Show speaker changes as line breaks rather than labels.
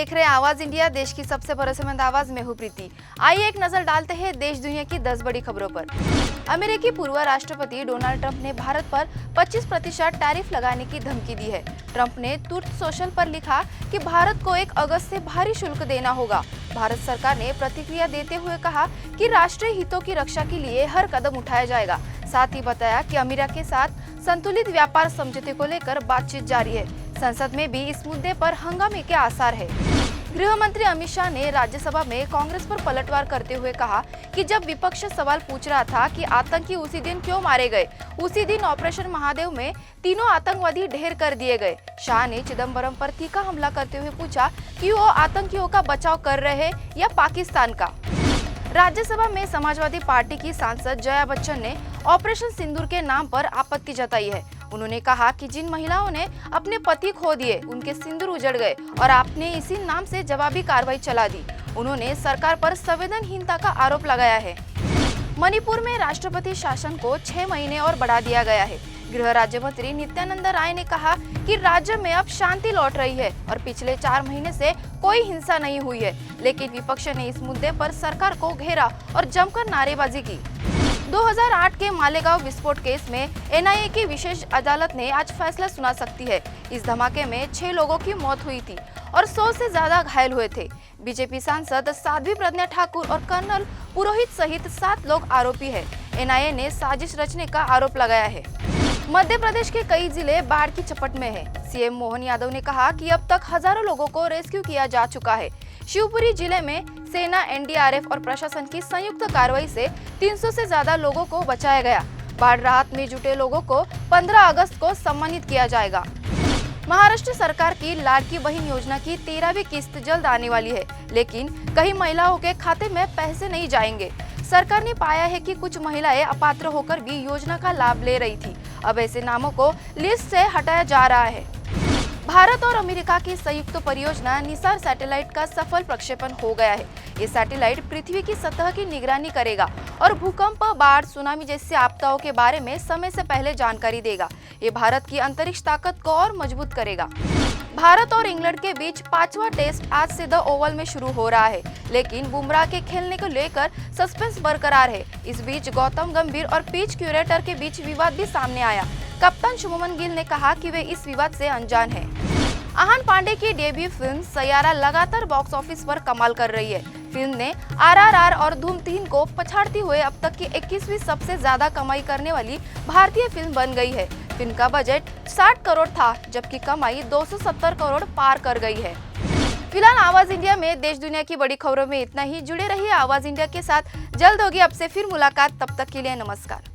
देख रहे हैं आवाज इंडिया, देश की सबसे भरोसेमंद आवाज। मैं हूं प्रीति। आइए एक नजर डालते हैं देश दुनिया की 10 बड़ी खबरों पर। अमेरिकी पूर्व राष्ट्रपति डोनाल्ड ट्रंप ने भारत पर 25% टैरिफ लगाने की धमकी दी है। ट्रंप ने ट्रुथ सोशल पर लिखा कि भारत को 1 अगस्त से भारी शुल्क देना होगा। भारत सरकार ने प्रतिक्रिया देते हुए कहा कि राष्ट्रीय हितों की रक्षा के लिए हर कदम उठाया जाएगा। साथ ही बताया कि अमेरिका के साथ संतुलित व्यापार समझौते को लेकर बातचीत जारी है। संसद में भी इस मुद्दे पर हंगामे के आसार है। गृह मंत्री अमित शाह ने राज्यसभा में कांग्रेस पर पलटवार करते हुए कहा कि जब विपक्ष सवाल पूछ रहा था कि आतंकी उसी दिन क्यों मारे गए, उसी दिन ऑपरेशन महादेव में तीनों आतंकवादी ढेर कर दिए गए। शाह ने चिदम्बरम पर तीखा हमला करते हुए पूछा कि वो आतंकियों का बचाव कर रहे या पाकिस्तान का। राज्यसभा में समाजवादी पार्टी की सांसद जया बच्चन ने ऑपरेशन सिंदूर के नाम पर आपत्ति जताई है। उन्होंने कहा कि जिन महिलाओं ने अपने पति खो दिए, उनके सिंदूर उजड़ गए और आपने इसी नाम से जवाबी कार्रवाई चला दी। उन्होंने सरकार पर संवेदनहीनता का आरोप लगाया है। मणिपुर में राष्ट्रपति शासन को 6 महीने और बढ़ा दिया गया है। गृह राज्य मंत्री नित्यानंद राय ने कहा कि राज्य में अब शांति लौट रही है और पिछले 4 महीने से कोई हिंसा नहीं हुई है। लेकिन विपक्ष ने इस मुद्दे पर सरकार को घेरा और जमकर नारेबाजी की। 2008 के मालेगांव विस्फोट केस में एनआईए की विशेष अदालत ने आज फैसला सुना सकती है। इस धमाके में 6 लोगों की मौत हुई थी और 100 से ज्यादा घायल हुए थे। बीजेपी सांसद साध्वी प्रज्ञा ठाकुर और कर्नल पुरोहित सहित 7 लोग आरोपी हैं। एनआईए ने साजिश रचने का आरोप लगाया है। मध्य प्रदेश के कई जिले बाढ़ की चपेट में हैं। सीएम मोहन यादव ने कहा कि अब तक हजारों लोगों को रेस्क्यू किया जा चुका है। शिवपुरी जिले में सेना, एनडीआरएफ और प्रशासन की संयुक्त कार्रवाई से 300 से ज्यादा लोगों को बचाया गया। बाढ़ राहत में जुटे लोगों को 15 अगस्त को सम्मानित किया जाएगा। महाराष्ट्र सरकार की लाड़की बहन योजना की 13वीं किस्त जल्द आने वाली है, लेकिन कई महिलाओं के खाते में पैसे नहीं जाएंगे। सरकार ने पाया है कि कुछ महिलाएं अपात्र होकर भी योजना का लाभ ले रही थी। अब ऐसे नामों को लिस्ट से हटाया जा रहा है। भारत और अमेरिका की संयुक्त परियोजना निसार सैटेलाइट का सफल प्रक्षेपण हो गया है। ये सैटेलाइट पृथ्वी की सतह की निगरानी करेगा और भूकंप, बाढ़, सुनामी जैसी आपदाओं के बारे में समय से पहले जानकारी देगा। ये भारत की अंतरिक्ष ताकत को और मजबूत करेगा। भारत और इंग्लैंड के बीच 5वां टेस्ट आज से द ओवल में शुरू हो रहा है, लेकिन बुमराह के खेलने को लेकर सस्पेंस बरकरार है। इस बीच गौतम गंभीर और पिच क्यूरेटर के बीच विवाद भी सामने आया। कप्तान शुभमन गिल ने कहा कि वे इस विवाद से अनजान हैं। आहान पांडे की डेब्यू फिल्म सैयारा लगातार बॉक्स ऑफिस पर कमाल कर रही है। फिल्म ने आरआरआर और धूम 3 को पछाड़ते हुए अब तक की 21वीं सबसे ज्यादा कमाई करने वाली भारतीय फिल्म बन गई है। फिल्म का बजट 60 करोड़ था, जबकि कमाई 270 करोड़ पार कर गई है। फिलहाल आवाज इंडिया में देश दुनिया की बड़ी खबरों में इतना ही। जुड़े रहिए आवाज इंडिया के साथ। जल्द होगी आपसे फिर मुलाकात। तब तक के लिए नमस्कार।